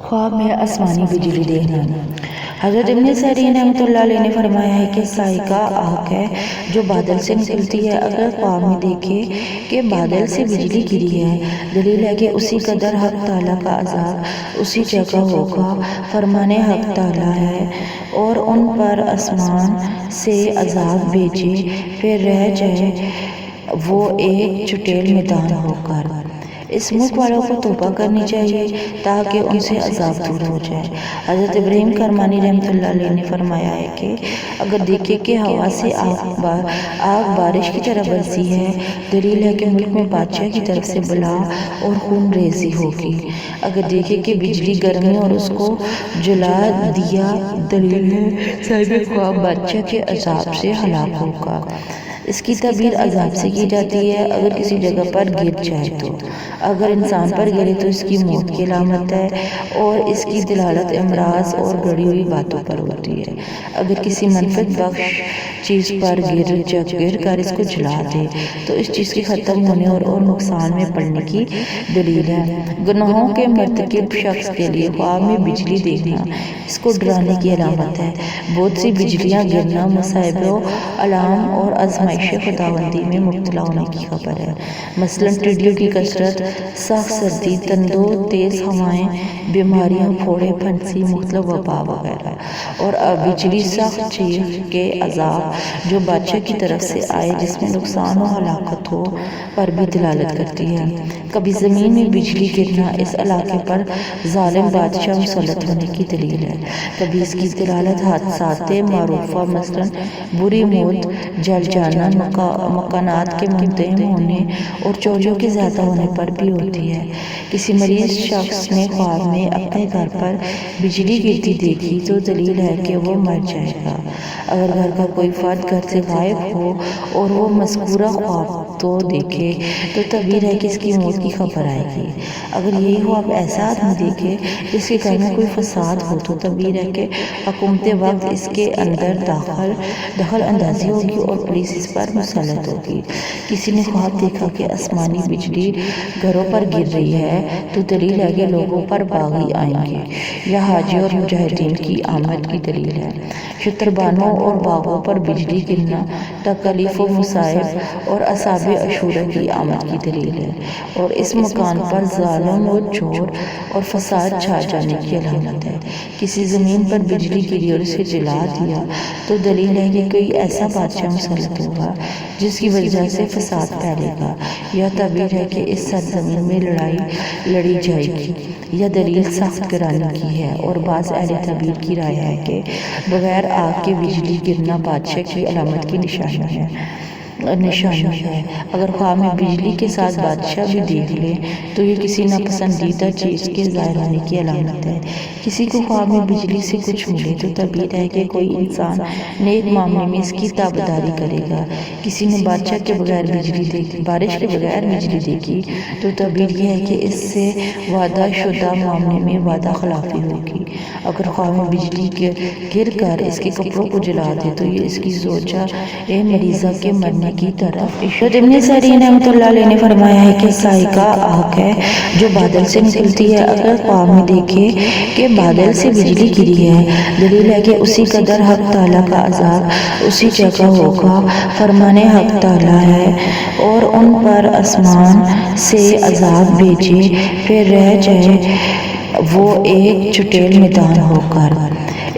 خواب میں آسمانی بجلی دیکھنا۔ حضرت ابن سیرین رحمۃ اللہ علیہ نے فرمایا ہے کہ سائقہ آگ ہے جو بادل سے نکلتی ہے۔ اگر خواب میں دیکھے کہ بادل سے بجلی گری ہے، دلیل ہے کہ اسی قدر حق تعالیٰ کا عذاب اسی جگہ ہوگا۔ فرمان حق تعالیٰ ہے اور ان پر آسمان سے عذاب بھیجے پھر رہ جائے وہ ایک چٹیل میدان ہو کر۔ اس ملک والوں کو توبہ کرنی چاہیے تاکہ ان سے عذاب دور ہو جائے۔ حضرت ابراہیم کرمانی رحمۃ اللہ علیہ نے فرمایا ہے کہ اگر دیکھے کہ ہوا سے آگ بارش کی طرح برسی ہے، دلیل ہے کہ ملک میں بادشاہ کی طرف سے بلا اور خون ریزی ہوگی۔ اگر دیکھے کہ بجلی گرمی اور اس کو جلا دیا، دلیل ہے صاحب خواب بادشاہ کے عذاب سے ہلاک ہوگا۔ اس کی تعبیر عذاب سے کی جاتی ہے اگر کسی جگہ پر گر جائے تو۔ اگر انسان پر گرے تو اس کی موت کی علامت ہے اور اس کی دلالت امراض اور گڑی ہوئی باتوں پر ہوتی ہے۔ اگر کسی منفعت بخش چیز پر گر کر اس کو جلا دے تو اس چیز کے ختم ہونے اور نقصان میں پڑنے کی دلیل ہے۔ گناہوں کے مرتکب شخص کے لیے خواب میں بجلی دیکھنا اس کو ڈرانے کی علامت ہے۔ بہت سی بجلیاں گرنا مصائب و آلام اور آزمائش خداوندی میں مبتلا ہونے کی خبر ہے۔ مثلاً ٹڈیوں کی کثرت، سخت سردی، تندو، تیز ہوائیں، بیماریاں، پھوڑے، پھنسی، مختلف وبا وغیرہ۔ اور بجلی سخت چیخ کے عذاب جو بادشاہ کی طرف سے آئے جس میں نقصان و ہلاکت ہو پر بھی دلالت کرتی ہے۔ کبھی زمین میں بجلی گرنا اس علاقے پر ظالم بادشاہ مسلط ہونے کی دلیل ہے۔ کبھی اس کی دلالت حادثات معروفہ مثلاً بری موت، جل جانا، مکانات کے منہدم ہونے اور چوریوں کے زیادہ ہونے پر بھی ہوتی ہے۔ کسی مریض شخص نے خواب میں اپنے گھر پر بجلی گرتی دیکھی تو دلیل ہے کہ وہ مر جائے گا۔ اگر گھر کا کوئی فرد گھر سے غائب ہو اور وہ مذکورہ خواب تو دیکھے تو تعبیر ہے کہ اس کی موت کی خبر آئے گی۔ اگر یہی خواب ایسا آدمی دیکھے جس کے گھر میں کوئی فساد ہو تو تعبیر ہے کہ حکومت وقت اس کے اندر دخل اندازی ہوگی اور پولیس اس پر مسلط ہوگی۔ کسی نے خواب دیکھا کہ آسمانی بجلی گھروں پر گر رہی ہے تو دلیل ہے کہ لوگوں پر باغی آئیں گے یا حاجی اور مجاہدین کی آمد کی دلیل ہے۔ شتربانوں اور باغوں پر بجلی گرنا تکالیف و مصائب اور اعصاب عشورہ کی آمد کی دلیل ہے اور اس مکان پر ظالم و چور اور فساد چھا جانے کی علامت ہے۔ کسی زمین پر بجلی گری اور اسے جلا دیا تو دلیل ہے کہ کوئی ایسا بادشاہ مسلط ہوگا جس کی وجہ سے فساد پھیلے گا یا تعبیر ہے کہ اس سرزمین میں لڑائی لڑی جائے گی یا دلیل سخت گرانی کی ہے۔ اور بعض اہل تعبیر کی رائے ہے کہ بغیر آگ کے بجلی گرنا بادشاہ کی علامت کی نشانی ہے۔ اگر خواب میں بجلی کے ساتھ بادشاہ بھی دیکھ لے تو یہ کسی ناپسندیدہ چیز کے ظاہر ہونے کی علامت ہے۔ کسی کو خواب میں بجلی سے کچھ ملے تو تعبیر ہے کہ کوئی انسان نیک معاملے میں اس کی تابعداری کرے گا۔ کسی نے بارش کے بغیر بجلی دیکھی تو تعبیر یہ ہے کہ اس سے وعدہ شدہ معاملے میں وعدہ خلافی ہوگی۔ اگر خواب میں بجلی گر کر اس کے کپڑوں کو جلا دے تو یہ اس کی زوجہ مریضہ کے مرنے کی طرف اشارہ۔ ابن سیرین رحمۃ اللہ علیہ نے فرمایا ہے کہ سائقہ آگ ہے جو بادل سے نکلتی ہے۔ اگر خواب میں دیکھے کہ بادل سے بجلی گری ہے، دلیل ہے کہ اسی قدر حق تعالیٰ کا عذاب اسی جگہ ہوگا۔ فرمان حق تعالیٰ ہے اور ان پر آسمان سے عذاب بھیجے پھر رہ جائے وہ ایک چٹیل میدان ہو کر۔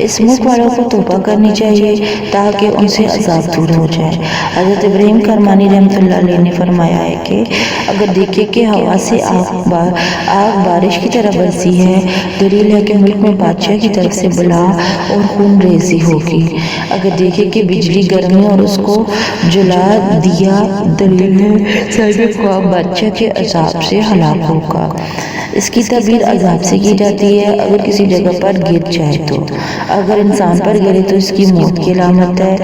اس ملک والوں کو توبہ کرنی چاہیے تاکہ ان سے عذاب دور ہو جائے۔ حضرت ابراہیم کرمانی رحمۃ اللہ علیہ نے فرمایا ہے کہ اگر دیکھے کہ ہوا سے آگ بارش کی طرح برسی ہے، دلیل ہے کہ ملک میں بادشاہ کی طرف سے بلا اور خون ریزی ہوگی۔ اگر دیکھے کہ بجلی گرمی اور اس کو جلا دیا، دلیل ہے صاحب خواب بادشاہ کے عذاب سے ہلاک ہوگا۔ اس کی تعبیر عذاب سے کی جاتی ہے اگر کسی جگہ پر گر جائے تو۔ اگر انسان پر گرے تو اس کی موت کی علامت ہے،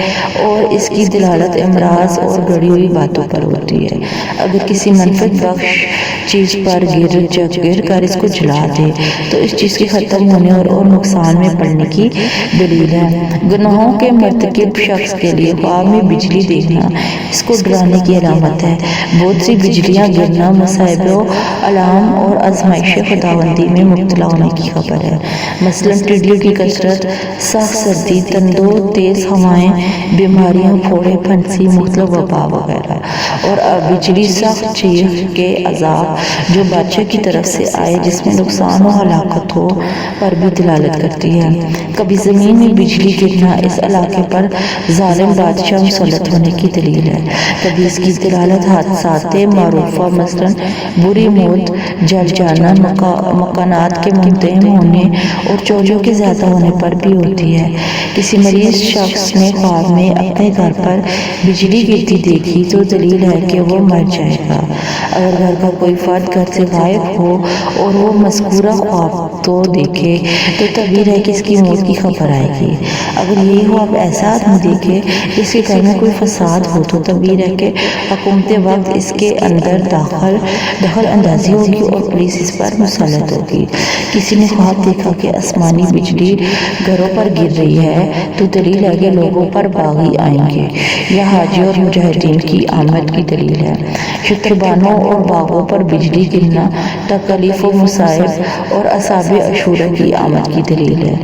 اور اس کی دلالت امراض اور گڑی ہوئی باتوں پر ہوتی ہے۔ اگر کسی منفعت بخش چیز پر گر کر اس کو جلا دے تو اس چیز کے ختم ہونے اور نقصان میں پڑنے کی دلیل ہے۔ گناہوں کے مرتکب شخص کے لیے خواب میں بجلی دیکھنا اس کو ڈرانے کی علامت ہے۔ بہت سی بجلیاں گرنا مصائب، علام اور آزمائش خداوندی میں مبتلا ہونے کی خبر ہے۔ مثلاً ٹڈیوں کی کثرت، سخت سردی، تندوں، تیز ہوائیں، بیماریاں، پھوڑے، پھنسی، مختلف وبا وغیرہ۔ اور بجلی سخت چیخ کے عذاب جو بادشاہ کی طرف سے آئے جس میں نقصان و ہلاکت ہو پر بھی دلالت کرتی ہے۔ کبھی زمین میں بجلی گرنا اس علاقے پر ظالم بادشاہ مسلط ہونے کی دلیل ہے۔ کبھی اس کی دلالت حادثات معروفہ مثلاً بری موت، جل جانا، مکانات کے منہدم ہونے اور چوریوں کے زیادہ ہونے پر بھی ہوتی ہے۔ کسی مریض شخص نے خواب میں اپنے گھر پر بجلی گرتی دیکھی تو دلیل ہے کہ وہ مر جائے گا۔ اگر گھر کا کوئی فرد گھر سے غائب ہو اور وہ مذکورہ خواب تو دیکھے تو تعبیر ہے کہ اس کی موت کی خبر آئے گی۔ اگر یہی خواب ایسا آدمی دیکھے جس کے گھر میں کوئی فساد ہو تو تعبیر ہے کہ حکومت وقت اس کے اندر دخل اندازی ہوگی اور پولیس اس پر مسلط ہوگی۔ کسی نے خواب دیکھا کہ آسمانی بجلی گھروں پر گر رہی ہے تو دلیل ہے کہ لوگوں پر باغی آئیں گے یا حاجی اور مجاہدین کی آمد کی دلیل ہے۔ شتربانوں اور باغوں پر بجلی گرنا تکالیف و مصائب اور اعصاب عشورہ کی آمد کی دلیل ہے،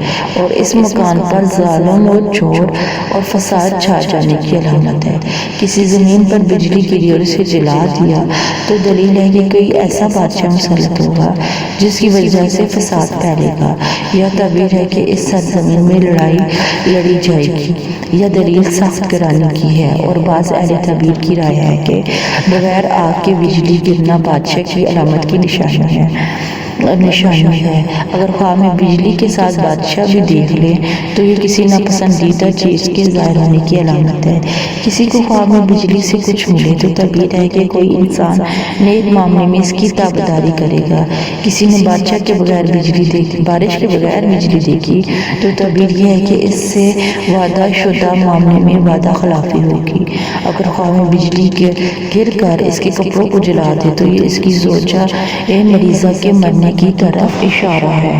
اور اس مکان پر ظلم و جور اور فساد چھا جانے کی علامت ہے۔ کسی زمین پر بجلی گری اور اسے جلا دیا تو دلیل ہے کہ کوئی ایسا بادشاہ مسلط ہوگا جس کی وجہ سے فساد پھیلے گا، یا تعبیر ہے کہ اس سرزمین میں لڑائی لڑی جائے گی، یا دلیل سخت گرانی کی ہے۔ اور بعض اہل تعبیر کی رائے ہے کہ بغیر آگ کے بجلی گرنا بادشاہ کی علامت کی نشانی ہے۔ اگر خواب میں بجلی کے ساتھ بادشاہ بھی دیکھ لے تو یہ کسی ناپسندیدہ چیز کے ظاہر ہونے کی علامت ہے۔ کسی کو خواب میں بجلی سے کچھ ملے تو تعبیر ہے کہ کوئی انسان نیک معاملے میں اس کی تابعداری کرے گا۔ کسی نے بادشاہ کے بغیر بارش کے بغیر بجلی دیکھی تو تعبیر یہ ہے کہ اس سے وعدہ شدہ معاملے میں وعدہ خلافی ہوگی۔ اگر خواب میں بجلی گر کر اس کے کپڑوں کو جلا دے تو یہ اس کی زوجہ مریضہ کے مرنے کی طرف اشارہ ہے۔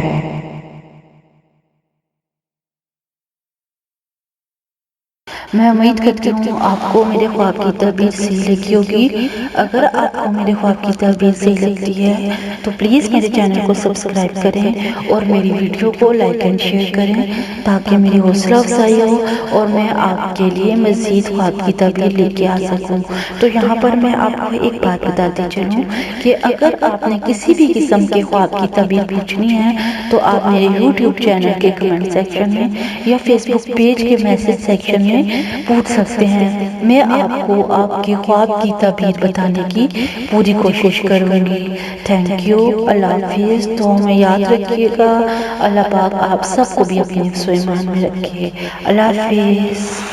میں امید کرتی ہوں آپ کو میرے خواب کی تعبیر صحیح لگی ہوگی۔ اگر آپ کو میرے خواب کی تعبیر صحیح لگتی ہے تو پلیز میرے چینل کو سبسکرائب کریں اور میری ویڈیو کو لائک اینڈ شیئر کریں تاکہ میری حوصلہ افزائی ہو اور میں آپ کے لیے مزید خواب کی تعبیر لے کے آ سکوں۔ تو یہاں پر میں آپ کو ایک بات بتاتی چلوں کہ اگر آپ نے کسی بھی قسم کے خواب کی تعبیر پوچھنی ہے تو آپ میرے یوٹیوب چینل کے کمنٹ سیکشن میں یا فیس بک پیج کے میسج سیکشن میں پوچھ سکتے ہیں۔ میں آپ کو آپ کے خواب کی تعبیر بتانے کی پوری کوشش کروں گی۔ تھینک یو، اللہ حافظ۔ تو ہمیں یاد رکھیے گا، اللہ پاک آپ سب کو بھی اپنے حفظ و ایمان میں رکھے۔ اللہ حافظ۔